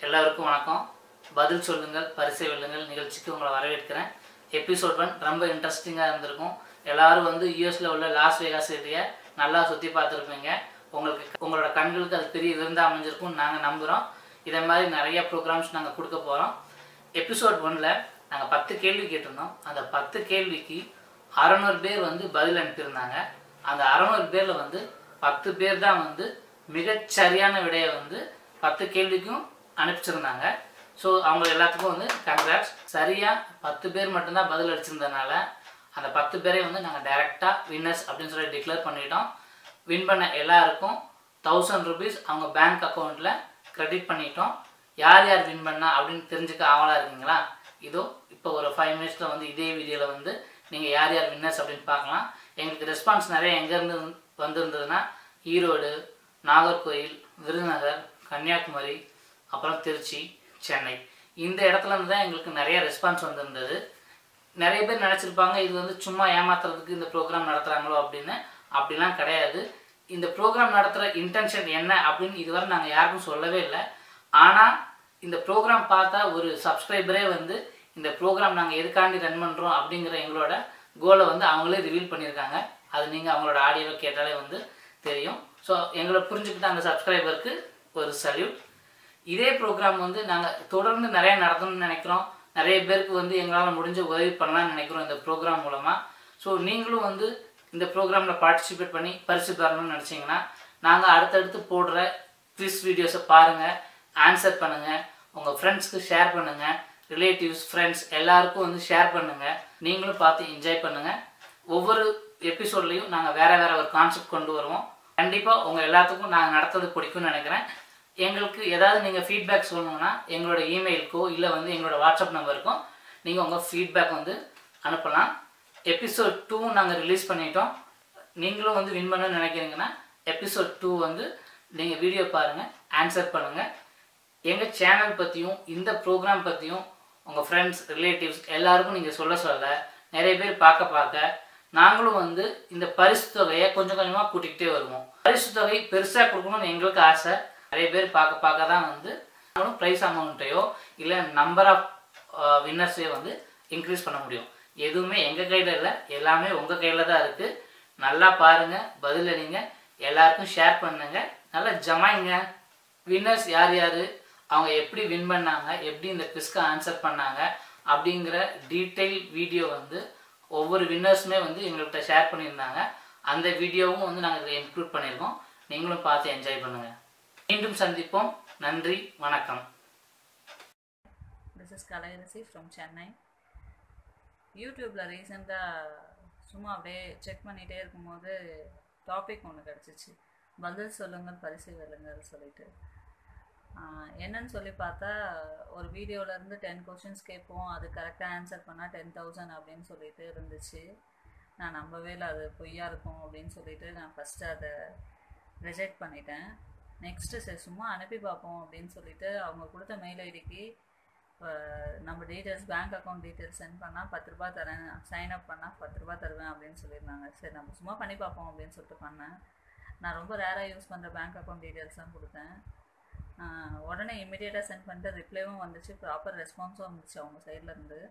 எல்லாருக்கும் வணக்கம். பதில் சொல்லுங்கள் பரிசை வெல்லுங்கள் நிகழ்ச்சிக்கு உங்களை வரவேற்கிறேன். எபிசோட் 1 ரொம்ப இன்ட்ரெஸ்டிங்காக இருந்திருக்கும். எல்லாரும் யூஎஸில் உள்ள லாஸ் வேகாஸ் ஏரியா நல்லா சுற்றி பார்த்துருப்பீங்க. உங்களோட கண்களுக்கு அது பெரிய விருந்தாக அமைஞ்சிருக்கும்னு நாங்கள் நம்புகிறோம். இதை மாதிரி நிறைய ப்ரோக்ராம்ஸ் நாங்கள் கொடுக்க போகிறோம். எபிசோட் 1ல் நாங்கள் 10 கேள்வி கேட்டிருந்தோம். அந்த 10 கேள்விக்கு 600 பேர் பதில் அனுப்பியிருந்தாங்க. அந்த 600 பேரில் 10 பேர் தான் மிகச்சரியான விடையை 10 கேள்விக்கும் அனுப்பிச்சிருந்தாங்க. ஸோ அவங்க எல்லாத்துக்கும் கங்க்ராட்ஸ். சரியாக 10 பேர் மட்டும்தான் பதில் அடிச்சிருந்ததுனால அந்த 10 பேரை நாங்கள் டைரெக்டாக வின்னர்ஸ் அப்படின்னு சொல்லி டிக்ளேர் பண்ணிட்டோம். வின் பண்ண எல்லாருக்கும் 1000 rupees அவங்க பேங்க் அக்கௌண்ட்டில் கிரெடிட் பண்ணிட்டோம். யார் யார் வின் பண்ணா அப்படின்னு தெரிஞ்சுக்க ஆவலாக இருக்கீங்களா? இதோ இப்போ ஒரு 5 minutesல இதே வீடியோவில் நீங்கள் யார் யார் வின்னர்ஸ் அப்படின்னு பார்க்கலாம். எங்களுக்கு ரெஸ்பான்ஸ் நிறைய எங்கேருந்து வந்திருந்ததுன்னா ஈரோடு, நாகர்கோயில், விருதுநகர், கன்னியாகுமரி, அப்புறம் திருச்சி, சென்னை இந்த இடத்துல இருந்து தான் எங்களுக்கு நிறைய ரெஸ்பான்ஸ் வந்திருந்தது. நிறைய பேர் நினச்சிருப்பாங்க இது சும்மா ஏமாத்துறதுக்கு இந்த ப்ரோக்ராம் நடத்துகிறாங்களோ அப்படின்னு. அப்படிலாம் கிடையாது. இந்த ப்ரோக்ராம் நடத்துகிற இன்டென்ஷன் என்ன அப்படின்னு இதுவரை நாங்கள் யாருக்கும் சொல்லவே இல்லை. ஆனால் இந்த ப்ரோக்ராம் பார்த்தா ஒரு சப்ஸ்கிரைபரே இந்த ப்ரோக்ராம் நாங்கள் எதுக்காண்டி ரன் பண்ணுறோம் அப்படிங்கிற எங்களோட கோலை அவங்களே ரிவீல் பண்ணியிருக்காங்க. அது நீங்கள் அவங்களோட ஆடியோவை கேட்டாலே தெரியும். ஸோ எங்களை புரிஞ்சுக்கிட்ட அந்த சப்ஸ்கிரைபருக்கு ஒரு சல்யூட். இதே ப்ரோக்ராம் நாங்கள் தொடர்ந்து நிறைய நடத்தணும்னு நினைக்கிறோம். நிறைய பேருக்கு எங்களால் முடிஞ்ச உதவி பண்ணலாம்னு நினைக்கிறோம் இந்த ப்ரோக்ராம் மூலமாக. ஸோ நீங்களும் இந்த ப்ரோக்ராமில் பார்ட்டிசிபேட் பண்ணி பரிசு பெறணும்னு நினச்சிங்கன்னா நாங்கள் அடுத்தடுத்து போடுற குவிஸ் வீடியோஸை பாருங்கள், ஆன்சர் பண்ணுங்கள், உங்கள் ஃப்ரெண்ட்ஸ்க்கு ஷேர் பண்ணுங்கள், ரிலேட்டிவ்ஸ், ஃப்ரெண்ட்ஸ் எல்லாருக்கும் ஷேர் பண்ணுங்கள். நீங்களும் பார்த்து என்ஜாய் பண்ணுங்கள். ஒவ்வொரு எபிசோட்லேயும் நாங்கள் வேறு ஒரு கான்செப்ட் கொண்டு வருவோம். கண்டிப்பாக உங்கள் எல்லாத்துக்கும் நாங்கள் நடத்துறது பிடிக்கும்னு நினைக்கிறேன். எங்களுக்கு ஏதாவது நீங்கள் ஃபீட்பேக் சொல்லணுன்னா எங்களோட இமெயிலுக்கோ இல்லை எங்களோட வாட்ஸ்அப் நம்பருக்கும் நீங்கள் உங்கள் ஃபீட்பேக் அனுப்பலாம். எபிசோட் 2 நாங்கள் ரிலீஸ் பண்ணிட்டோம். நீங்களும் வின் பண்ண நினைக்கிறீங்கன்னா எபிசோட் 2 நீங்கள் வீடியோ பாருங்கள், ஆன்சர் பண்ணுங்கள். எங்கள் சேனல் பற்றியும் இந்த ப்ரோக்ராம் பற்றியும் உங்கள் ஃப்ரெண்ட்ஸ், ரிலேட்டிவ்ஸ் எல்லாருக்கும் நீங்கள் சொல்ல நிறைய பேர் பார்க்க நாங்களும் இந்த பரிசு தொகையை கொஞ்சம் கொஞ்சமாக கூட்டிகிட்டே வருவோம். பரிசு தொகை பெருசாக கொடுக்கணும்னு எங்களுக்கு ஆசை. நிறைய பேர் பார்க்க தான் நாங்களும் ப்ரைஸ் அமௌண்ட்டையோ இல்லை நம்பர் ஆஃப் வின்னர்ஸையோ இன்க்ரீஸ் பண்ண முடியும். எதுவுமே எங்கள் கையில் இல்லை, எல்லாமே உங்கள் கையில் தான் இருக்குது. நல்லா பாருங்கள், பதில் அளிங்க, எல்லாருக்கும் ஷேர் பண்ணுங்க, நல்லா ஜமாயிங்க. வின்னர்ஸ் யார் யார், அவங்க எப்படி வின் பண்ணாங்க, எப்படி இந்த குவிஸ்க்கு ஆன்சர் பண்ணாங்க அப்படிங்கிற டீட்டெயில் வீடியோ ஒவ்வொரு வின்னர்ஸுமே எங்கள்கிட்ட ஷேர் பண்ணியிருந்தாங்க. அந்த வீடியோவும் நாங்கள் இதில் இன்க்ளூட் பண்ணியிருக்கோம். நீங்களும் பார்த்து என்ஜாய் பண்ணுங்கள். மீண்டும் சந்திப்போம். நன்றி, வணக்கம். This is Kalayanasi from Chennai. யூடியூப்பில் ரீசெண்டாக சும்மா அப்படியே செக் பண்ணிகிட்டே இருக்கும்போது டாபிக் ஒன்று கிடச்சிச்சு. பதில் சொல்லுங்கள் பரிசு வெல்லுங்கள் சொல்லிட்டு. என்னன்னு சொல்லி பார்த்தா ஒரு வீடியோவிலேருந்து 10 questions கேட்போம், அது கரெக்டாக ஆன்சர் பண்ணால் 10,000 அப்படின்னு சொல்லிட்டு இருந்துச்சு. நான் நம்பவே இல்லை அது பொய்யா இருக்கும் அப்படின்னு சொல்லிட்டு நான் ஃபஸ்ட்டு அதை ரிஜெக்ட் பண்ணிட்டேன். நெக்ஸ்ட்டு சரி சும்மா அனுப்பி பார்ப்போம் அப்படின்னு சொல்லிட்டு அவங்க கொடுத்த மெயில் ஐடிக்கு நம்ம details, bank account details sent பண்ணால் 10 ரூபா தரேன், சைன் அப் பண்ணால் 10 ரூபா தருவேன் அப்படின்னு சொல்லியிருந்தாங்க. சரி நம்ம சும்மா பண்ணி பார்ப்போம் அப்படின்னு சொல்லிட்டு பண்ணேன். நான் ரொம்ப ரேராக யூஸ் பண்ணுற பேங்க் அக்கௌண்ட் டீட்டெயில்ஸ் தான் கொடுத்தேன். உடனே இம்மிடியேட்டாக சென்ட் பண்ணிட்டு ரிப்ளைவும் வந்துச்சு, ப்ராப்பர் ரெஸ்பான்ஸும் வந்துச்சு அவங்க சைட்லேருந்து.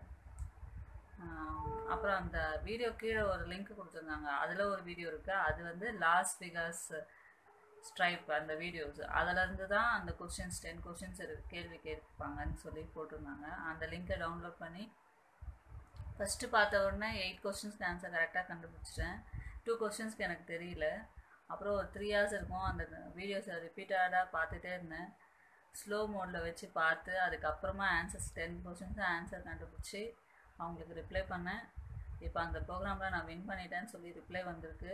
அப்புறம் அந்த வீடியோ கீழே ஒரு லிங்க் கொடுத்துருந்தாங்க. அதில் ஒரு வீடியோ இருக்குது. அது லாஸ் வேகாஸ் ஸ்ட்ரைப் அந்த வீடியோஸ், அதிலேருந்து தான் அந்த கொஸ்டின்ஸ் 10 questions கேள்வி கேட்பாங்கன்னு சொல்லி போட்டிருந்தாங்க. அந்த லிங்கை டவுன்லோட் பண்ணி ஃபஸ்ட்டு பார்த்த உடனே 8 questions ஆன்சர் கரெக்டாக கண்டுபிடிச்சிட்டேன். 2 questions எனக்கு தெரியல. அப்புறம் ஒரு 3 hours இருக்கும் அந்த வீடியோஸை ரிப்பீட்டடாக பார்த்துட்டே இருந்தேன். ஸ்லோ மோடில் வச்சு பார்த்து அதுக்கப்புறமா ஆன்சர்ஸ் 10 questions ஆன்சர் கண்டுபிடிச்சி அவங்களுக்கு ரிப்ளை பண்ணேன். இப்போ அந்த ப்ரோக்ராமில் நான் வின் பண்ணிட்டேன்னு சொல்லி ரிப்ளை வந்திருக்கு.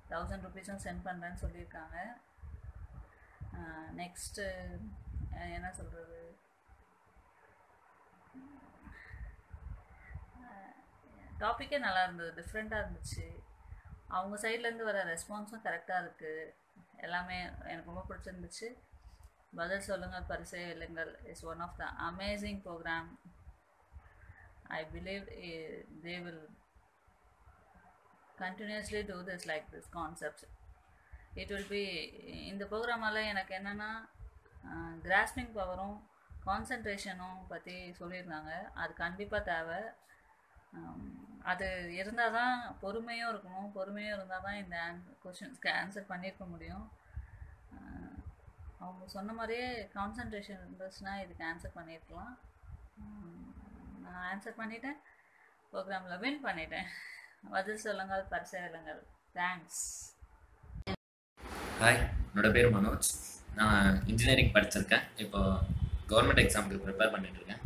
1000 rupees சென்ட் பண்ணுறேன்னு சொல்லியிருக்காங்க. நெக்ஸ்ட்டு என்ன சொல்கிறது, டாப்பிக்கே நல்லா இருந்தது, டிஃப்ரெண்ட்டாக இருந்துச்சு. அவங்க சைட்லேருந்து வர ரெஸ்பான்ஸும் கரெக்டாக இருக்குது. எல்லாமே எனக்கு ரொம்ப பிடிச்சிருந்துச்சு. பதில் சொல்லுங்கள் பரிசை வெல்லுங்கள் is one of the amazing programme. I believe they will continuously do this like this concepts. It will be in the program alla enak enna grasping power கான்சன்ட்ரேஷனும் பற்றி சொல்லியிருந்தாங்க. அது கண்டிப்பாக தேவை. அது இருந்தால் தான் பொறுமையும் இருக்கணும். பொறுமையும் இருந்தால் தான் இந்த கொஷின்ஸ்க்கு ஆன்சர் பண்ணியிருக்க முடியும். அவங்க சொன்ன மாதிரியே கான்சன்ட்ரேஷன் இருந்துச்சுன்னா இதுக்கு ஆன்சர் பண்ணியிருக்கலாம். நான் ஆன்சர் பண்ணிட்டேன், ப்ரோக்ராமில் வின் பண்ணிட்டேன். பதில் சொல்லுங்கள், பரிசை வெல்லுங்கள். தேங்க்ஸ். ஹாய், என்னோட பேர் மனோஜ். நான் இன்ஜினியரிங் படிச்சிருக்கேன். இப்போ கவர்மெண்ட் எக்ஸாமுக்கு ப்ரிப்பேர் பண்ணிட்டுருக்கேன்.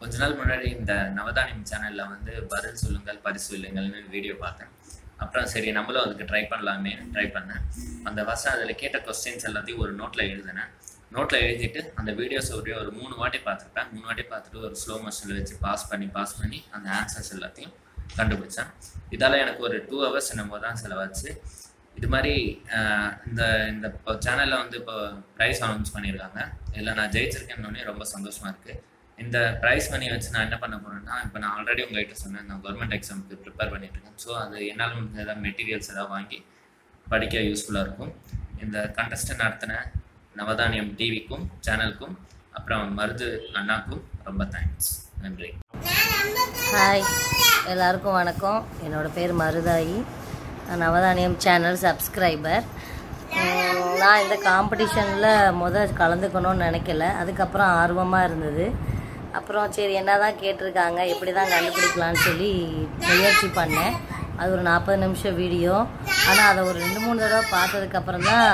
கொஞ்ச நாள் முன்னாடி இந்த நவதானியம் சேனலில் வந்து பதில் சொல்லுங்கள் பரிசு வெல்லுங்கள்னு வீடியோ பார்த்தேன். அப்புறம் சரி நம்மளும் அதுக்கு ட்ரை பண்ணேன். அந்த ஃபஸ்ட்டு அதில் கேட்ட கொஸ்டின்ஸ் எல்லாத்தையும் ஒரு நோட்டில் எழுதினேன். நோட்டில் எழுதிட்டு அந்த வீடியோஸ் ஒரு 3 வாட்டி பார்த்துருப்பேன். 3 வாட்டி பார்த்துட்டு ஒரு ஸ்லோ மோஷனில் வச்சு பாஸ் பண்ணி அந்த ஆன்சர்ஸ் எல்லாத்தையும் கண்டுபிடிச்சேன். இதால் எனக்கு ஒரு 2 hours என்னமோ தான் செலவாச்சு. இது மாதிரி இந்த இப்போ சேனலில் வந்து இப்போ ப்ரைஸ் அனௌன்ஸ் பண்ணியிருக்காங்க. இதில் நான் ஜெயிச்சிருக்கேன்னொன்னே ரொம்ப சந்தோஷமாக இருக்குது. இந்த ப்ரைஸ் மணி வச்சு நான் என்ன பண்ண போகிறேன்னா, இப்போ நான் ஆல்ரெடி உங்கள்கிட்ட சொன்னேன், நான் கவர்மெண்ட் எக்ஸாமுக்கு ப்ரிப்பேர் பண்ணிட்டுருக்கேன். ஸோ அது என்னால் முடிஞ்ச ஏதாவது மெட்டீரியல்ஸ் ஏதாவது வாங்கி படிக்க யூஸ்ஃபுல்லாக இருக்கும். இந்த கண்டஸ்ட் நடத்தின நவதானியம் டிவிக்கும் சேனலுக்கும் அப்புறம் மருது அண்ணாக்கும் ரொம்ப தேங்க்ஸ். நன்றி. ஹாய், எல்லாருக்கும் வணக்கம். என்னோடய பேர் மருதாயி. நவதானியம் channel subscriber. நான் இந்த காம்படிஷனில் கலந்துக்கணும்னு நினைக்கல. அதுக்கப்புறம் ஆர்வமாக இருந்தது. அப்புறம் சரி என்ன தான் கேட்டிருக்காங்க, எப்படி தான் கண்டுபிடிக்கலான்னு சொல்லி முயற்சி பண்ணேன். அது ஒரு 40 நிமிஷம் வீடியோ. ஆனால் அதை ஒரு 2-3 தடவை பார்த்ததுக்கப்புறம் தான்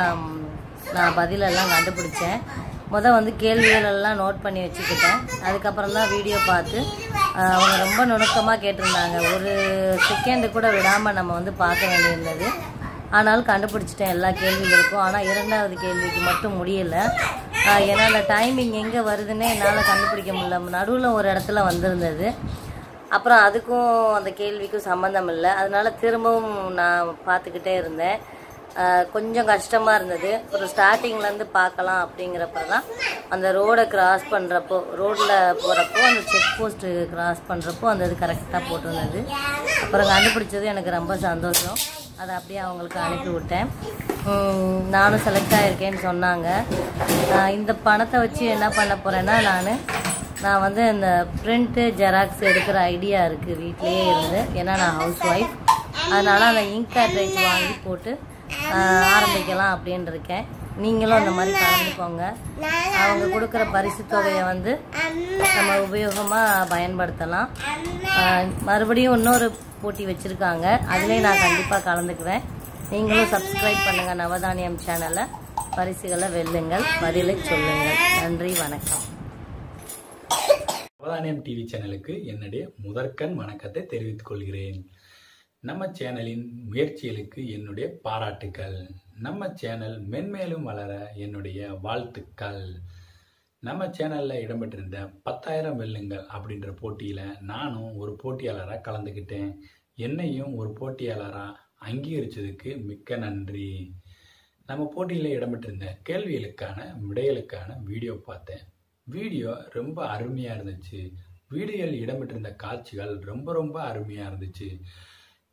நான் பதிலெல்லாம் கண்டுபிடிச்சேன். வந்து கேள்விகளெல்லாம் நோட் பண்ணி வச்சுக்கிட்டேன். அதுக்கப்புறம் தான் வீடியோ பார்த்து அவங்க ரொம்ப நுணுக்கமாக கேட்டிருந்தாங்க. ஒரு செகண்டு கூட விடாமல் நம்ம வந்து பார்க்க வேண்டியிருந்தது. ஆனாலும் கண்டுபிடிச்சிட்டேன் எல்லா கேள்விகளுக்கும். ஆனால் 2வது கேள்விக்கு மட்டும் முடியலை. ஏன்னா அந்த டைமிங் எங்கே வருதுன்னே என்னால் கண்டுபிடிக்க முடியல. நடுவில் ஒரு இடத்துல வந்திருந்தது. அப்புறம் அதுக்கும் அந்த கேள்விக்கும் சம்மந்தம் இல்லை. அதனால திரும்பவும் நான் பார்த்துக்கிட்டே இருந்தேன். கொஞ்சம் கஷ்டமாக இருந்தது. ஒரு ஸ்டார்டிங்லேருந்து பார்க்கலாம் அப்படிங்கிறப்ப தான் அந்த ரோடை கிராஸ் பண்ணுறப்போ, ரோட்டில் போகிறப்போ அந்த செக் போஸ்ட்டு கிராஸ் பண்ணுறப்போ அந்த இது கரெக்டாக போட்டிருந்தது. அப்புறம் கண்டுபிடிச்சது எனக்கு ரொம்ப சந்தோஷம். அதை அப்படியே அவங்களுக்கு அனுப்பி விட்டேன். நானும் செலக்ட் ஆகிருக்கேன்னு சொன்னாங்க. இந்த பணத்தை வச்சு என்ன பண்ண போகிறேன்னா, நான் வந்து இந்த பிரிண்ட்டு ஜெராக்ஸ் எடுக்கிற ஐடியா இருக்குது வீட்டிலேயே இருந்து. ஏன்னா நான் ஹவுஸ் ஒய்ஃப். அதனால் அந்த இங்க் கேட்ரேஜ் வாங்கி போட்டு ஆரம்பிக்கலாம் அப்படின்னு இருக்கேன். நீங்களும் அந்த மாதிரி கலந்துக்கோங்க. அவங்க கொடுக்குற பரிசு தொகையை வந்து நம்ம உபயோகமாக பயன்படுத்தலாம். மறுபடியும் இன்னொரு போட்டி வச்சுருக்காங்க, அதிலே நான் கண்டிப்பாக கலந்துக்குவேன். நீங்களும் சப்ஸ்கிரைப் பண்ணுங்கள் நவதானியம் சேனலை. பரிசுகளை வெல்லுங்கள், பதிலை சொல்லுங்கள். நன்றி, வணக்கம். நவதானியம் டிவி சேனலுக்கு என்னுடைய முதற்கண் வணக்கத்தை தெரிவித்துக் கொள்கிறேன். நம்ம சேனலின் முயற்சிகளுக்கு என்னுடைய பாராட்டுக்கள். நம்ம சேனல் மென்மேலும் வளர என்னுடைய வாழ்த்துக்கள். நம்ம சேனலில் இடம்பெற்றிருந்த 10,000 வெல்லுங்கள் அப்படின்ற போட்டியில் நானும் ஒரு போட்டியாளராக கலந்துக்கிட்டேன். என்னையும் ஒரு போட்டியாளராக அங்கீகரித்ததுக்கு மிக்க நன்றி. நம்ம போட்டியில் இடம்பெற்றிருந்த கேள்விகளுக்கான விடைகளுக்கான வீடியோ பார்த்தேன். வீடியோ ரொம்ப அருமையாக இருந்துச்சு. வீடியோவில் இடம்பெற்றிருந்த காட்சிகள் ரொம்ப அருமையாக இருந்துச்சு.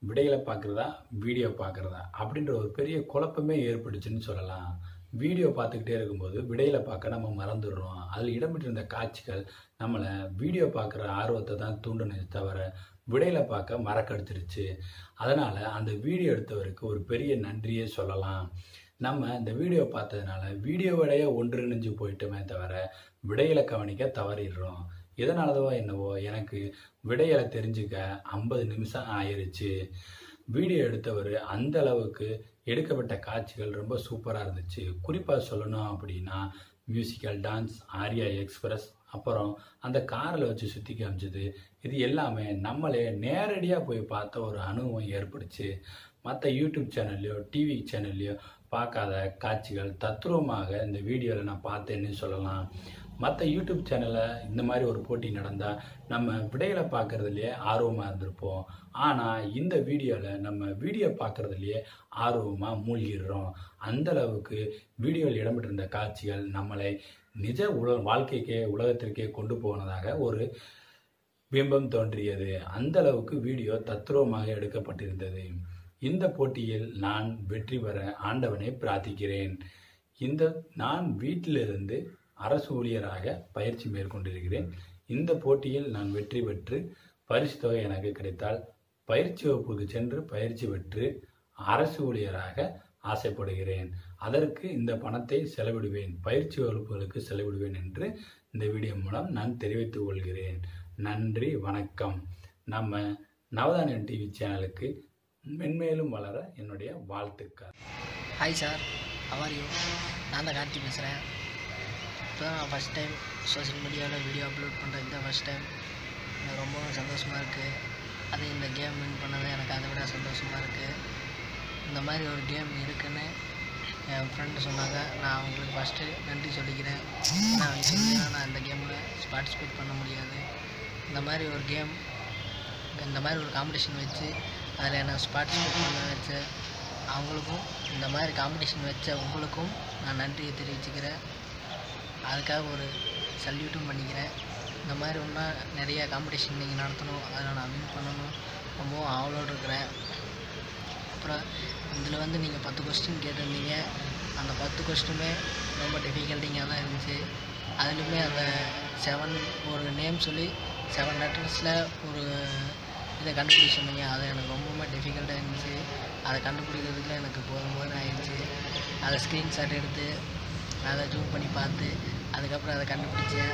விடைகளை பார்க்குறதா வீடியோ பார்க்குறதா அப்படின்ற ஒரு பெரிய குழப்பமே ஏற்பட்டுச்சுன்னு சொல்லலாம். வீடியோ பார்த்துக்கிட்டே இருக்கும்போது விடையில பார்க்க நம்ம மறந்துடுறோம். அதில் இடம்பெற்றிருந்த காட்சிகள் நம்மளை வீடியோ பார்க்குற ஆர்வத்தை தான் தூண்டினது தவிர விடையில பார்க்க மறக்கடிச்சிருச்சு. அதனால் அந்த வீடியோ எடுத்தவருக்கு ஒரு பெரிய நன்றியே சொல்லலாம். நம்ம இந்த வீடியோ பார்த்ததுனால வீடியோவிடையே ஒன்றிணைஞ்சு போயிட்டோமே தவிர விடைகளை கவனிக்க தவறிடுறோம். இதனாலதான் என்னவோ எனக்கு விடைகளை தெரிஞ்சுக்க 50 நிமிஷம் ஆயிருச்சு. வீடியோ எடுத்தவர் அந்த அளவுக்கு எடுக்கப்பட்ட காட்சிகள் ரொம்ப சூப்பராக இருந்துச்சு. குறிப்பாக சொல்லணும் அப்படின்னா மியூசிக்கல் டான்ஸ், ஆர்யா எக்ஸ்பிரஸ், அப்புறம் அந்த காரில் வச்சு சுற்றி காமிச்சது, இது எல்லாமே நம்மளே நேரடியாக போய் பார்த்த ஒரு அனுபவம் ஏற்படுச்சு. மற்ற யூடியூப் சேனல்லையோ டிவி சேனல்லையோ பார்க்காத காட்சிகள் தத்ரூபமாக இந்த வீடியோவில் நான் பார்த்தேன்னு சொல்லலாம். மற்ற யூடியூப் சேனலில் இந்த மாதிரி ஒரு போட்டி நடந்தால் நம்ம விடைகளை பார்க்குறதுலையே ஆர்வமாக இருந்திருப்போம். ஆனால் இந்த வீடியோவில் நம்ம வீடியோ பார்க்குறதுலையே ஆர்வமாக மூழ்கிடுறோம். அந்தளவுக்கு வீடியோவில் இடம்பெற்றிருந்த காட்சிகள் நம்மளை நிஜ வாழ்க்கைக்கே உலகத்திற்கே கொண்டு போனதாக ஒரு பிம்பம் தோன்றியது. அந்த அளவுக்கு வீடியோ தத்ரூபமாக எடுக்கப்பட்டிருந்தது. இந்த போட்டியில் நான் வெற்றி பெற ஆண்டவனை பிரார்த்திக்கிறேன். நான் வீட்டிலிருந்து அரசு ஊழியராக பயிற்சி மேற்கொண்டிருக்கிறேன். இந்த போட்டியில் நான் வெற்றி பெற்று பரிசு தொகை எனக்கு கிடைத்தால் பயிற்சி வகுப்புக்கு சென்று பயிற்சி பெற்று அரசு ஊழியராக ஆசைப்படுகிறேன். அதற்கு இந்த பணத்தை செலவிடுவேன், பயிற்சி வகுப்புகளுக்கு செலவிடுவேன் என்று இந்த வீடியோ மூலம் நான் தெரிவித்துக் கொள்கிறேன். நன்றி, வணக்கம். நம்ம நவதானியம் டிவி சேனலுக்கு மென்மேலும் வளர என்னுடைய வாழ்த்துக்கள். Hi sir, how you? நான் தான் கார்த்தி பேசுகிறேன். இப்போ தான் நான் ஃபஸ்ட் டைம் சோஷியல் மீடியாவில் வீடியோ அப்லோட் பண்ணுறது இந்த ஃபஸ்ட் டைம். எனக்கு ரொம்பவும் சந்தோஷமாக இருக்குது. அது இந்த கேம் வின் பண்ணது எனக்கு அதை விட சந்தோஷமாக இருக்குது. இந்த மாதிரி ஒரு கேம் இருக்குதுன்னு என் ஃப்ரெண்டு சொன்னாங்க. நான் அவங்களுக்கு ஃபஸ்ட்டு நன்றி சொல்லிக்கிறேன். நான் சொல்லிங்கன்னா நான் இந்த கேமில் பார்ட்டிசிபேட் பண்ண முடியாது. இந்த மாதிரி ஒரு கேம், இந்த மாதிரி ஒரு காம்படிஷன் வச்சு அதில் என்னை பார்ட்டிசிபேட் பண்ண வச்ச அவங்களுக்கும், இந்த மாதிரி காம்படிஷன் வச்ச உங்களுக்கும் நான் நன்றியை தெரிவிச்சுக்கிறேன். அதுக்காக ஒரு சல்யூட்டும் பண்ணிக்கிறேன். இந்த மாதிரி இன்னும் நிறைய காம்படிஷன் நீங்கள் நடத்தணும், அதில் நான் வின் பண்ணணும் ரொம்பவும் ஆவலோடு இருக்கிறேன். அப்புறம் இதில் நீங்கள் 10 கொஸ்டின் கேட்டிருந்தீங்க. அந்த 10 கொஸ்டினுமே ரொம்ப டிஃபிகல்ட்டிங்காக தான் இருந்துச்சு. அதுலேயுமே அந்த 7 ஒரு நேம் சொல்லி 7 லெட்டர்ஸில் ஒரு இதை கண்டுபிடிக்க சொன்னீங்க. அது எனக்கு ரொம்பவுமே டிஃபிகல்ட்டாக இருந்துச்சு. அதை கண்டுபிடிக்கிறதுக்குள்ள எனக்கு போதும் ஆயிடுச்சு. அதை ஸ்க்ரீன்ஷாட் எடுத்து அதை ஜூம் பண்ணி பார்த்து அதுக்கப்புறம் அதை கண்டுபிடிச்சேன்.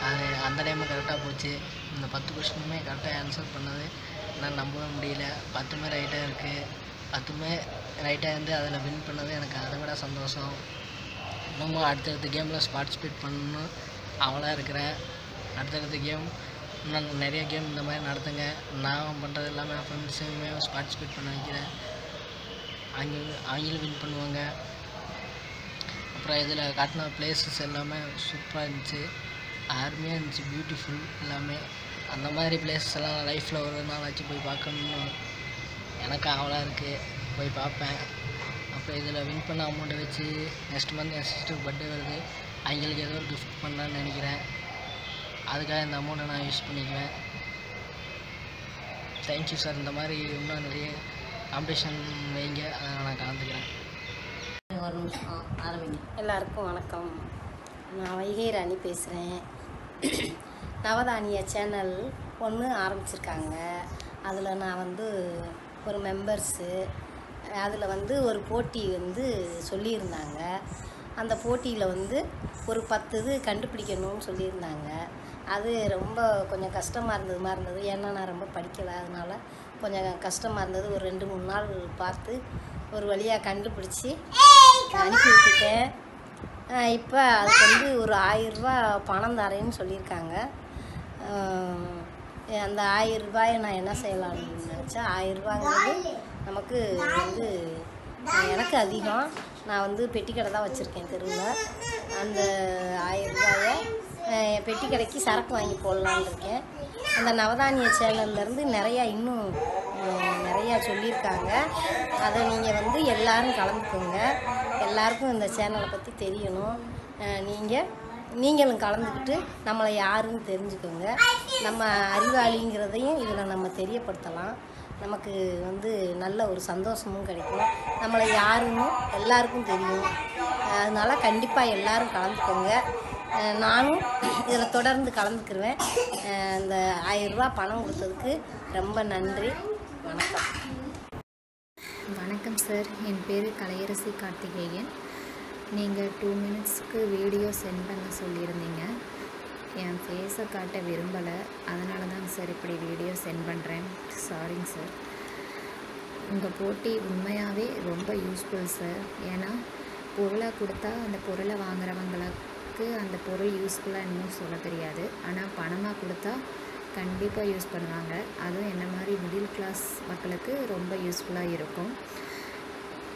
அது அந்த டைமும் கரெக்டாக போச்சு. இந்த 10 கொஸ்டினுமே கரெக்டாக ஆன்சர் பண்ணது என்னால் நம்பவே முடியல. 10மே ரைட்டாக இருக்குது. 10மே ரைட்டாக இருந்து அதில் வின் பண்ணது எனக்கு அதை விட சந்தோஷம். இன்னமும் அடுத்தடுத்த கேமில் பார்ட்டிசிபேட் பண்ணணும் அவளாக இருக்கிறேன். அடுத்தடுத்த கேம் இன்னும் நிறைய கேம் இந்த மாதிரி நடத்துங்க. நான் பண்ணுறது எல்லாமே என் ஃப்ரெண்ட்ஸுமே பார்ட்டிசிபேட் பண்ண வைக்கிறேன். அவங்களும் வின் பண்ணுவாங்க. அப்புறம் இதில் காட்டின பிளேஸஸ் எல்லாமே சூப்பராக இருந்துச்சு, அருமையாக இருந்துச்சு, பியூட்டிஃபுல் எல்லாமே. அந்த மாதிரி பிளேஸஸ் எல்லாம் லைஃப்பில் ஒரு நாள் ஆச்சு போய் பார்க்கணுன்னு எனக்கு ஆவலாக இருக்குது. போய் பார்ப்பேன். அப்புறம் இதில் வின் பண்ண அமௌண்ட்டை வச்சு நெக்ஸ்ட் மந்த் என் சிஸ்டருக்கு பர்த்டே வருது. அவங்களுக்கு ஏதோ ஒரு கிஃப்ட் பண்ணலான்னு நினைக்கிறேன். அதுக்காக இந்த அமௌண்ட்டை நான் யூஸ் பண்ணிக்குவேன். Thank you sir. இந்த மாதிரி இன்னும் நிறைய காம்படிஷன் வைங்க, அதை நான் கலந்துக்கிறேன். ஒரு நிமிஷம் ஆரம்பிங்க. எல்லாருக்கும் வணக்கம். நான் வைகை ராணி பேசுகிறேன். நவதானிய சேனல் ஒன்று ஆரம்பிச்சிருக்காங்க. அதில் நான் ஒரு மெம்பர்ஸு. அதில் ஒரு போட்டி சொல்லியிருந்தாங்க. அந்த போட்டியில் ஒரு 10 இது கண்டுபிடிக்கணும்னு சொல்லியிருந்தாங்க. அது ரொம்ப கொஞ்சம் கஷ்டமாக இருந்தது. ஏன்னா நான் ரொம்ப படிக்கலை, அதனால் கொஞ்சம் கஷ்டமாக இருந்தது. ஒரு 2-3 நாள் பார்த்து ஒரு வழியாக கண்டுபிடிச்சி அனுப்பி விட்டுட்டேன். இப்போ அதுக்கு ஒரு 1000 ரூபா பணம் தரேன்னு சொல்லியிருக்காங்க. அந்த 1000 ரூபாயை நான் என்ன செய்யலாம்னு நினச்சேன். 1000 ரூபாங்கிறது நமக்கு எனக்கு அதிகம். நான் பெட்டி கடை தான் வச்சுருக்கேன் தெருவில். அந்த 1000 ரூபாயை பெட்டி கடைக்கு சரக்கு வாங்கி போடலான்னு இருக்கேன். அந்த நவதானிய சேனல்லேருந்து இன்னும் நிறையா சொல்லியிருக்காங்க. அதை நீங்கள் எல்லோரும் கலந்துக்கோங்க. எல்லாருக்கும் இந்த சேனலை பற்றி தெரியணும். நீங்களும் கலந்துக்கிட்டு நம்மளை யாருன்னு தெரிஞ்சுக்கோங்க. நம்ம அறிவாளிங்கிறதையும் இதில் நம்ம தெரியப்படுத்தலாம். நமக்கு நல்ல ஒரு சந்தோஷமும் கிடைக்கும். நம்மளை யாருன்னு எல்லாருக்கும் தெரியும். அதனால் கண்டிப்பாக எல்லோரும் கலந்துக்கோங்க. நானும் இதில் தொடர்ந்து கலந்துக்கிருவேன். இந்த 1000 ரூபா பணம் கொடுத்ததுக்கு ரொம்ப நன்றி. வணக்கம். வணக்கம் சார், என் பேர் கலையரசி கார்த்திகேயன். நீங்கள் 2 மினிட்ஸ்க்கு வீடியோ சென்ட் பண்ண சொல்லியிருந்தீங்க. என் ஃபேஸை காட்ட விரும்பலை, அதனால தாங்க சார் இப்படி வீடியோ சென்ட் பண்ணுறேன். சாரிங்க சார். உங்கள் போட்டி உண்மையாகவே ரொம்ப யூஸ்ஃபுல் சார். ஏன்னா பொருளை கொடுத்தா அந்த பொருளை வாங்குறவங்களுக்கு அந்த பொருள் யூஸ்ஃபுல்லாக இன்னும் சொல்ல தெரியாது. ஆனால் பணமாக கொடுத்தா கண்டிப்பாக யூஸ் பண்ணுவாங்க. அதுவும் என்ன மாதிரி மிடில் கிளாஸ் மக்களுக்கு ரொம்ப யூஸ்ஃபுல்லாக இருக்கும்.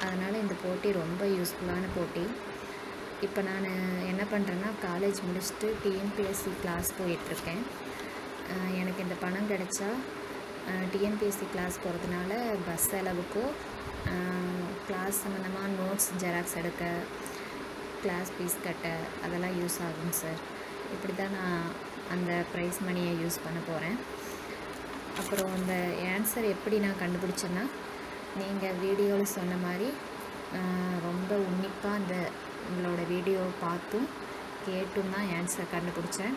அதனால் இந்த போட்டி ரொம்ப யூஸ்ஃபுல்லான போட்டி. இப்போ நான் என்ன பண்ணுறேன்னா, காலேஜ் முடிச்சுட்டு டிஎன்பிஎஸ்சி கிளாஸ் போயிட்டுருக்கேன். எனக்கு இந்த பணம் கிடைச்சா டிஎன்பிஎஸ்சி கிளாஸ் போகிறதுனால பஸ் செலவுக்கோ கிளாஸ் சம்மந்தமாக நோட்ஸ் ஜெராக்ஸ் எடுக்க, கிளாஸ் ஃபீஸ் கட்ட அதெல்லாம் யூஸ் ஆகும் சார். இப்படி தான் நான் அந்த ப்ரைஸ் மணியை யூஸ் பண்ண போகிறேன். அப்புறம் அந்த ஆன்சர் எப்படி நான் கண்டுபிடிச்சேன்னா, நீங்கள் வீடியோவில் சொன்ன மாதிரி ரொம்ப உன்னிப்பாக அந்த உங்களோட வீடியோவை பார்த்தும் கேட்டும் தான் ஆன்சர் கண்டுபிடிச்சேன்.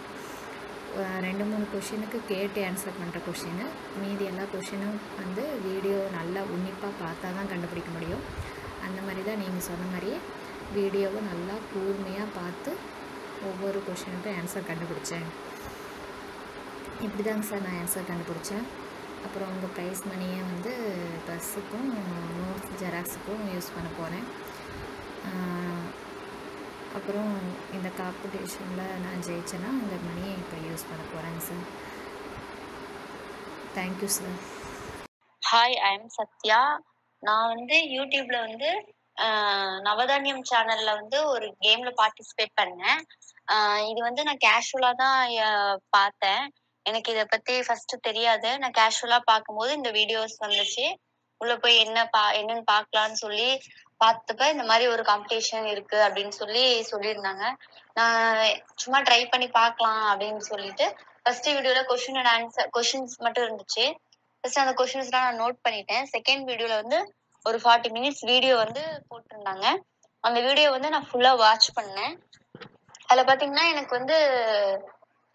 2-3 கொஷினுக்கு கேட்டு ஆன்சர் பண்ணுற கொஷினு, மீதி எல்லா கொஷினும் வந்து வீடியோ நல்லா உன்னிப்பாக பார்த்தா தான் கண்டுபிடிக்க முடியும். அந்த மாதிரி தான் நீங்கள் சொன்ன மாதிரியே வீடியோவை நல்லா கூர்மையாக பார்த்து ஒவ்வொரு கொஷினுக்கும் ஆன்சர் கண்டுபிடிச்சேன். இப்படி தாங்க சார் நான் ஆன்சர் கண்டுபிடிச்சேன். அப்புறம் உங்கள் ப்ரைஸ் மணியை வந்து பஸ்ஸுக்கும் நோட்ஸ் ஜெராக்ஸுக்கும் யூஸ் பண்ண போகிறேன். அப்புறம் இந்த காம்படிஷனில் நான் ஜெயிச்சேன்னா இந்த மணியை இப்போ யூஸ் பண்ண போகிறேங்க sir. Thank you sir. Hi, I am Sathya. நான் வந்து யூடியூப்ல வந்து நவதானியம் சேனல்ல வந்து ஒரு கேம்ல பார்ட்டிசிபேட் பண்ணேன். இது வந்து நான் கேஷுவலா தான் பார்த்தேன். எனக்கு இதை பத்தி ஃபர்ஸ்ட் தெரியாது. நான் கேஷுவலா பார்க்கும்போது இந்த வீடியோஸ் வந்துச்சு. உள்ள போய் என்னன்னு பார்க்கலான்னு சொல்லி பார்த்தப்ப இந்த மாதிரி ஒரு காம்படிஷன் இருக்கு அப்படின்னு சொல்லியிருந்தாங்க. நான் சும்மா ட்ரை பண்ணி பார்க்கலாம் அப்படின்னு சொல்லிட்டு ஃபர்ஸ்ட் வீடியோல கொஸ்டின் அண்ட் ஆன்சர் கொஸ்டின்ஸ் மட்டும் இருந்துச்சு. ஃபர்ஸ்ட் அந்த கொஸ்டின்ஸ்லாம் நான் நோட் பண்ணிட்டேன். செகண்ட் வீடியோல வந்து ஒரு 40 மினிட்ஸ் வீடியோ வந்து போட்டிருந்தாங்க. அந்த வீடியோ வந்து நான் ஃபுல்லா வாட்ச் பண்ணேன். அதுல பாத்தீங்கன்னா எனக்கு வந்து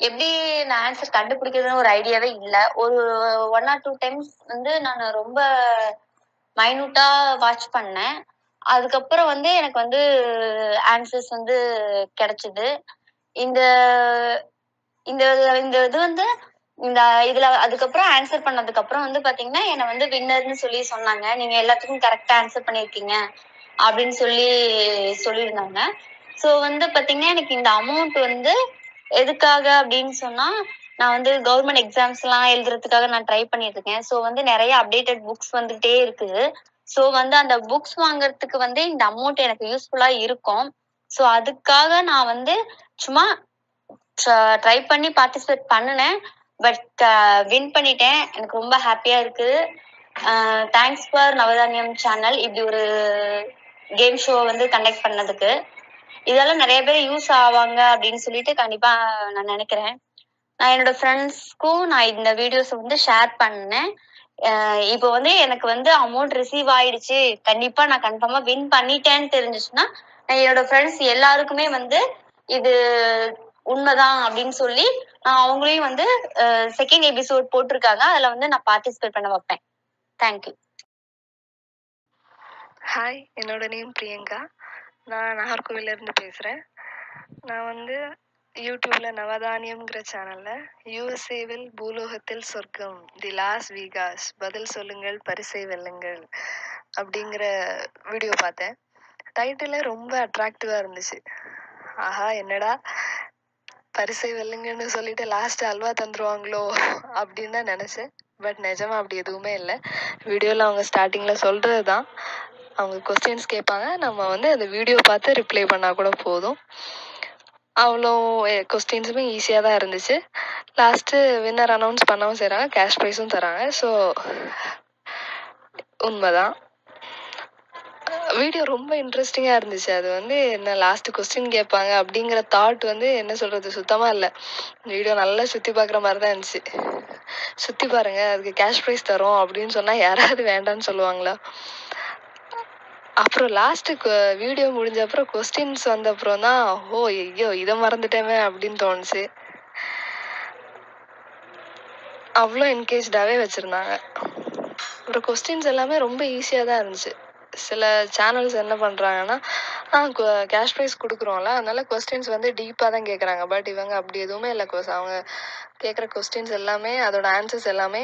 எப்படி நான் ஆன்சர் கண்டுபிடிக்கிறதுன்னு ஒரு ஐடியாவே இல்லை. ஒரு 1 or 2 டைம்ஸ் வந்து நான் ரொம்ப மைனூட்டா வாட்ச் பண்ணேன். அதுக்கப்புறம் வந்து எனக்கு வந்து ஆன்சர்ஸ் வந்து கிடைச்சது. இந்த இந்த இந்த இது வந்து இதுல அதுக்கப்புறம் ஆன்சர் பண்ணதுக்கு அப்புறம் வந்து பாத்தீங்கன்னா என்னை வந்து வின்னர்னு சொன்னாங்க. நீங்க எல்லாத்துக்கும் கரெக்டா ஆன்சர் பண்ணிருக்கீங்க அப்படின்னு சொல்லியிருந்தாங்க. ஸோ வந்து பாத்தீங்கன்னா எனக்கு இந்த அமௌண்ட் வந்து எதுக்காக அப்படின்னு சொன்னா, நான் வந்து கவர்மெண்ட் எக்ஸாம்ஸ் எல்லாம் எழுதுறதுக்காக நான் ட்ரை பண்ணிட்டு இருக்கேன். ஸோ வந்து நிறைய அப்டேட்டட் புக்ஸ் வந்துட்டே இருக்குது. ஸோ வந்து அந்த புக்ஸ் வாங்குறதுக்கு வந்து இந்த அமௌண்ட் எனக்கு யூஸ்ஃபுல்லா இருக்கும். ஸோ அதுக்காக நான் வந்து சும்மா ட்ரை பண்ணி பார்ட்டிசிபேட் பண்ணினேன். பட் வின் பண்ணிட்டேன். எனக்கு ரொம்ப ஹாப்பியா இருக்குது. தேங்க்ஸ் ஃபார் நவதானியம் சேனல் இப்படி ஒரு கேம் ஷோ வந்து கண்டக்ட் பண்ணதுக்கு. இதெல்லாம் நிறைய பேர் யூஸ் ஆவாங்க அப்படின்னு சொல்லிட்டு கண்டிப்பா நான் நினைக்கிறேன். நான் என்னோட ஃப்ரெண்ட்ஸ்க்கும் நான் இந்த வீடியோஸ் வந்து ஷேர் பண்ணேன். இப்போ வந்து எனக்கு வந்து அமௌண்ட் ரிசீவ் ஆயிடுச்சு, கண்டிப்பா நான் கன்ஃபார்மா வின் பண்ணிட்டேன்னு தெரிஞ்சிச்சுன்னா நான் என்னோட ஃப்ரெண்ட்ஸ் எல்லாருக்குமே வந்து இது உண்மைதான் அப்படின்னு சொல்லி நான் அவங்களையும் வந்து செகண்ட் எபிசோட் போட்டிருக்காங்க, அதுல வந்து நான் பார்ட்டிசிபேட் பண்ண வைப்பேன். தேங்க்யூ. ஹாய், என்னோட நேம் பிரியங்கா. நான் நாகர்கோவிலேருந்து பேசுகிறேன். நான் வந்து யூடியூப்பில் நவதானியம்ங்கிற சேனலில் யூஎஸ்ஏவில் பூலோகத்தில் சொர்க்கம், தி லாஸ் வீகாஸ், பதில் சொல்லுங்கள் பரிசை வெல்லுங்கள் அப்படிங்கிற வீடியோ பார்த்தேன். டைட்டிலே ரொம்ப அட்ராக்டிவாக இருந்துச்சு. ஆஹா, என்னடா பரிசை வெல்லுங்கன்னு சொல்லிட்டு லாஸ்ட் அல்வா தந்துருவாங்களோ அப்படின்னு தான் நினச்சேன். பட் நிஜமா அப்படி எதுவுமே இல்லை. வீடியோவில் அவங்க ஸ்டார்டிங்கில் சொல்கிறது தான். அவங்க கொஸ்டின்ஸ் கேட்பாங்க, நம்ம வந்து அந்த வீடியோ பார்த்து ரிப்ளை பண்ணால் கூட போதும். அவ்வளோ கொஸ்டின்ஸுமே ஈஸியாக தான் இருந்துச்சு. லாஸ்ட்டு வின்னர் அனௌன்ஸ் பண்ணவும் செய்கிறாங்க, கேஷ் ப்ரைஸும் தராங்க. ஸோ உண்மைதான். வீடியோ ரொம்ப இன்ட்ரெஸ்டிங்காக இருந்துச்சு. அது வந்து என்ன லாஸ்ட்டு கொஸ்டின் கேட்பாங்க அப்படிங்கிற தாட் வந்து என்ன சொல்கிறது சுத்தமாக இல்லை. வீடியோ நல்லா சுற்றி பார்க்குற மாதிரி தான் இருந்துச்சு. சுற்றி பாருங்கள், அதுக்கு கேஷ் ப்ரைஸ் தரோம் அப்படின்னு சொன்னால் யாராவது வேண்டான்னு சொல்லுவாங்களா? அப்புறம் லாஸ்ட்டு வீடியோ முடிஞ்ச அப்புறம் கொஸ்டின்ஸ் வந்த அப்புறம் தான் ஐயோ இதை மறந்துட்டேமே அப்படின்னு தோணுச்சு. அவ்வளோ என்கேஜ்டாகவே வச்சுருந்தாங்க. அப்புறம் கொஸ்டின்ஸ் எல்லாமே ரொம்ப ஈஸியாக தான் இருந்துச்சு. சில சேனல்ஸ் என்ன பண்ணுறாங்கன்னா, கேஷ் ப்ரைஸ் கொடுக்குறோம்ல, அதனால கொஸ்டின்ஸ் வந்து டீப்பாக தான் கேட்குறாங்க. பட் இவங்க அப்படி எதுவுமே இல்லை. அவங்க கேட்குற கொஸ்டின்ஸ் எல்லாமே அதோட ஆன்சர்ஸ் எல்லாமே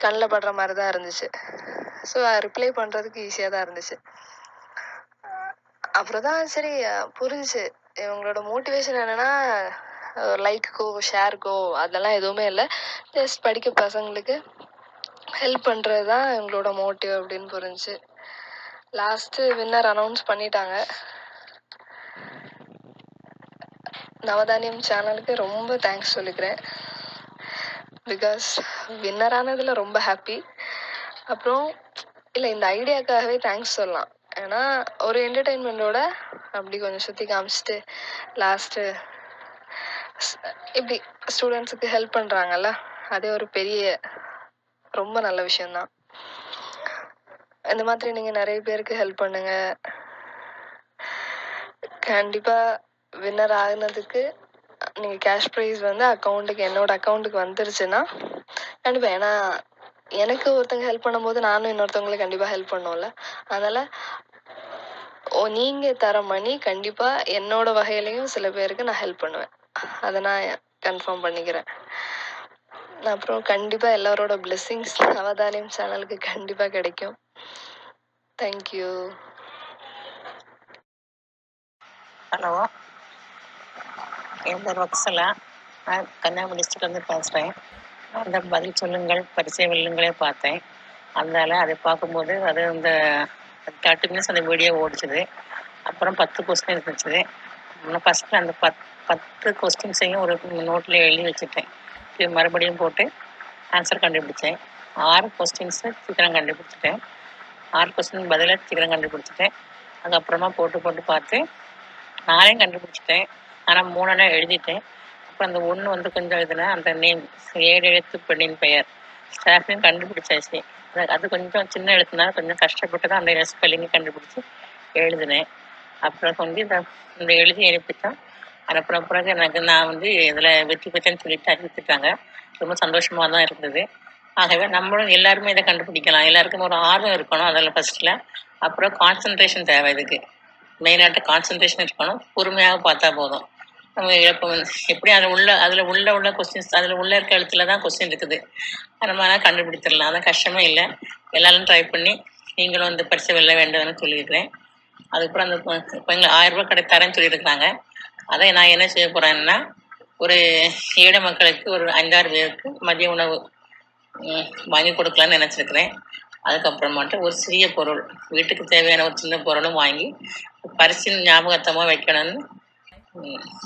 கண்ணில் படுற மாதிரி தான் இருந்துச்சு. ஸோ ரிப்ளை பண்ணுறதுக்கு ஈஸியாக தான் இருந்துச்சு. அப்புறம் தான் சரி புரிஞ்சுச்சு, இவங்களோட மோட்டிவேஷன் என்னென்னா லைக்குக்கோ ஷேருக்கோ அதெல்லாம் எதுவுமே இல்லை. ஜஸ்ட் படிக்க பசங்களுக்கு ஹெல்ப் பண்ணுறது தான் இவங்களோட மோட்டிவ் அப்படின்னு புரிஞ்சுச்சு. லாஸ்ட்டு வின்னர் அனௌன்ஸ் பண்ணிட்டாங்க. நவதானியம் சேனலுக்கு ரொம்ப தேங்க்ஸ் சொல்லிக்கிறேன். பிகாஸ் வின்னர் ஆனதில் ரொம்ப ஹாப்பி. அப்புறம் இல்லை, இந்த ஐடியாக்காகவே தேங்க்ஸ் சொல்லலாம். ஏன்னா ஒரு என்டர்டெயின்மெண்ட்டோட அப்படி கொஞ்சம் சுற்றி காமிச்சிட்டு லாஸ்ட்டு இப்படி ஸ்டூடெண்ட்ஸுக்கு ஹெல்ப் பண்ணுறாங்கல்ல, அதே ஒரு பெரிய ரொம்ப நல்ல விஷயந்தான். இந்த மாதிரி நீங்கள் நிறைய பேருக்கு ஹெல்ப் பண்ணுங்கள். கண்டிப்பாக வின்னர் ஆகுனதுக்கு நீங்கள் கேஷ் ப்ரைஸ் வந்து என்னோட அக்கௌண்ட்டுக்கு வந்துருச்சுன்னா கண்டிப்பாக, ஏன்னா எனக்கு ஒருத்தங்க ஹெல்ப் பண்ணும்போது நானும் இன்னொருத்தவங்களுக்கு கண்டிப்பாக ஹெல்ப் பண்ணுவோம்ல. அதனால் நீங்கள் தர மணி கண்டிப்பாக என்னோட வகையிலையும் சில பேருக்கு நான் ஹெல்ப் பண்ணுவேன். அதை நான் கன்ஃபார்ம் பண்ணிக்கிறேன். அப்புறம் கண்டிப்பாக எல்லாரோட பிளெஸ்ஸிங்ஸ் நவதானியம் சேனலுக்கு கண்டிப்பாக கிடைக்கும். தேங்க்யூ. ஹலோ, என் பேர் வக்சலா. நான் கன்னியாகுமரி டிஸ்ட்ரிக்ட்லேருந்து பேசுகிறேன். அந்த பதில் சொல்லுங்கள் பரிசை வெல்லுங்களே பார்த்தேன். அதனால் அதை பார்க்கும்போது அது அந்த 30 மினிட்ஸ் அந்த வீடியோ ஓடிச்சுது. அப்புறம் 10 கொஸ்டின் இருந்துச்சு. நான் ஃபஸ்ட்டு அந்த 10 கொஸ்டின்ஸையும் ஒரு நோட்டில் எழுதி வச்சுட்டேன். மறுபடியும் போட்டு ஆன்சர் கண்டுபிடிச்சேன். 6 கொஸ்டின்ஸை சீக்கிரம் கண்டுபிடிச்சிட்டேன். 6 கொஸ்டின் பதிலாக சீக்கிரம் கண்டுபிடிச்சிட்டேன். அதுக்கப்புறமா போட்டு பார்த்து 4 கண்டுபிடிச்சிட்டேன். ஆனால் 3 எழுதிட்டேன். அப்புறம் அந்த 1 வந்து கொஞ்சம் இதில் அந்த நேம் 7 எழுத்து பெண்ணின் பெயர் ஸ்டாஃப்லையும் கண்டுபிடிச்சாச்சு. அது கொஞ்சம் சின்ன எழுத்துனால கொஞ்சம் கஷ்டப்பட்டு தான் அந்த ஸ்பெல்லிங்கை கண்டுபிடிச்சி எழுதினேன். அப்புறம் வந்து இந்த எழுதி அனுப்பித்தான். அப்புறம் பிறகு நான் வந்து இதில் வெற்றி பெற்றேன்னு சொல்லிட்டு அறிவித்துட்டாங்க. ரொம்ப சந்தோஷமாக தான் இருந்தது. ஆகவே நம்மளும் எல்லாருமே இதை கண்டுபிடிக்கலாம். எல்லாருக்கும் ஒரு ஆர்வம் இருக்கணும் அதில் ஃபஸ்ட்டில். அப்புறம் கான்சன்ட்ரேஷன் தேவை. இதுக்கு மெயினாக கான்சன்ட்ரேஷன் இருக்கணும். பொறுமையாக பார்த்தா போதும். நம்ம இப்போ எப்படி அதில் உள்ள கொஸ்டின்ஸ் அதில் உள்ள இருக்க எழுத்துல தான் கொஸ்டின் இருக்குது. நம்ம ஆனால் கண்டுபிடிச்சிடலாம். அதான் கஷ்டமே இல்லை. எல்லாரும் ட்ரை பண்ணி நீங்களும் இந்த பரிசை வெல்ல வேண்டும்னு சொல்லியிருக்கிறேன். அதுக்கப்புறம் அந்த இப்போ எங்களுக்கு 1000 ரூபாய் தரேன்னு சொல்லியிருக்கிறாங்க. அதை நான் என்ன செய்ய போகிறேன்னா, ஒரு ஏழை மக்களுக்கு ஒரு 5-6 பேருக்கு மதிய உணவு வாங்கி கொடுக்கலான்னு நினச்சிருக்கிறேன். அதுக்கப்புறமாட்டு ஒரு சிறிய பொருள், வீட்டுக்கு தேவையான ஒரு சின்ன பொருளும் வாங்கி பரிசின் ஞாபகத்தமாக வைக்கணும்னு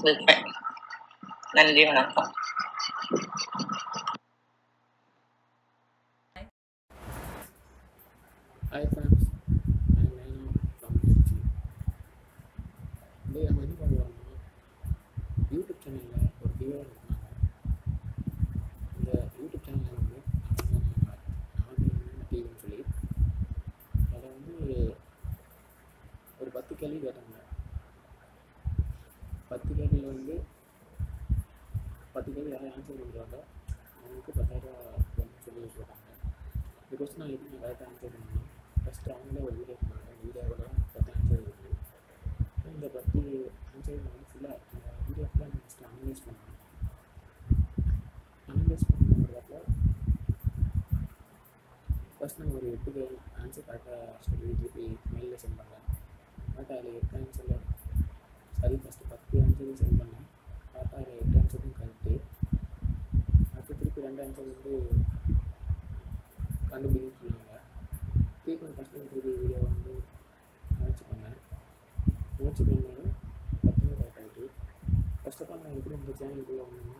விற்பேன். நன்றி, வணக்கம். Hi friends, I'm Naina from Trichy. Today நம்ம என்ன பண்ணுறோம்னா, யூடியூப் சேனலில் ஒரு வீடியோ எடுத்தாங்க. இந்த யூடியூப் சேனலில் வந்து நவதானியம் டிவின்னு சொல்லி அதை வந்து ஒரு 10 கேள்வி கேட்டாங்க. 10 கேள்வியில் வந்து 10 கேள்வி யாரும் ஆன்சர் பண்ணுறாங்க அவங்களுக்கு 10,000 ரூபா சொல்லி போட்டாங்க. இந்த கொஸ்டின் நான் எப்படி கரெக்டாக ஆன்சர் பண்ணேன்னா, ஃபஸ்ட்டு அவங்களே ஒரு வீடியோ பண்ணாங்க. அந்த வீடியோவோட 10 ஆன்சர் இருக்குது. இந்த 10 ஆன்சர் வந்து ஃபுல்லாக அந்த வீடியோ ஃபுல்லாக நான் ஃபஸ்ட்டு அனலைஸ் பண்ணேன். அனலைஸ் பண்ணுறதுல ஃபஸ்ட் நான் ஒரு 8 ஆன்சர் கரெக்டாக சொல்லி திருப்பி மெயிலில் சென்ட் பண்ணேன். பட் அதில் 8 ஆன்சரில் சரி ஃபஸ்ட்டு 10 ஆன்சரும் சென்ட் பண்ணேன். பார்த்தா அதில் 8 ஆன்சரும் கரெக்டு. அடுத்து திருப்பி 2 ஆன்சர் வந்து கண்டுபிடின்னு சொன்னாங்க. திருப்பி ஃபஸ்ட்டு திருப்பி வீடியோ வந்து முயற்சி பண்ணாலும் 10 கரெக்ட் ஆகிட்டு. ஃபஸ்ட் ஆஃப் ஆல் நான் எப்படி இந்த சேனலுக்குள்ளே வந்தேன்னா,